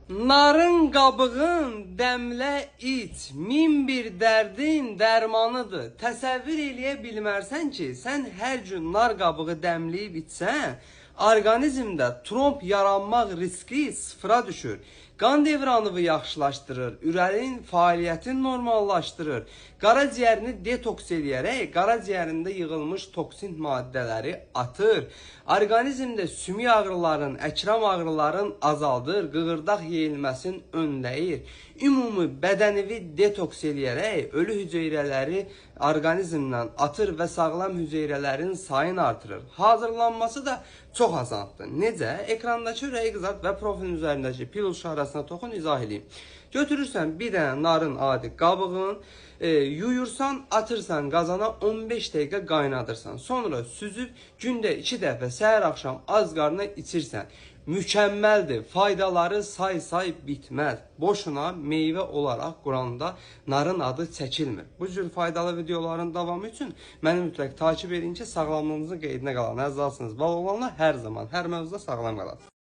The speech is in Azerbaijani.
Narın qabığın dəmlə iç, min bir dərdin dərmanıdır. Təsəvvür eləyə bilmərsən ki, sən hər gün nar qabığı dəmləyib içsən, orqanizmdə tromb yaranmaq riski sıfıra düşür. Qan devranını yaxşılaşdırır, ürəyin fəaliyyətini normallaşdırır, qaraciyərini detoks eləyərək qaraciyərində yığılmış toksin maddələri atır. Orqanizmdə sümük ağrıların, əkrəm ağrıların azaldır, qığırdaq yeyilməsini önləyir. Ümumi bədənivi detoks eləyərək ölü hüceyrələri orqanizmdən atır və sağlam hüceyrələrin sayını artırır. Hazırlanması da çox asandır. Necə? Ekrandakı ürəyi qızart və profilin üzərindəki pil uşağı arasına toxun, izah edeyim. Götürürsən bir dənə narın adi qabığın, yuyursan, atırsan qazana, 15 dəqiqə qaynadırsan. Sonra süzüb gündə 2 dəfə səhər axşam az qarnına içirsən. Mükəmməldir. Faydaları say bitməz. Boşuna meyvə olaraq Quranda narın adı çəkilmir. Bu cür faydalı videoların davamı üçün məni mütləq takip edin ki, sağlamlığınızın qeydinə qalan. Əzizlərsiniz, var olanlar hər zaman, hər mövzuda sağlam qalasınız.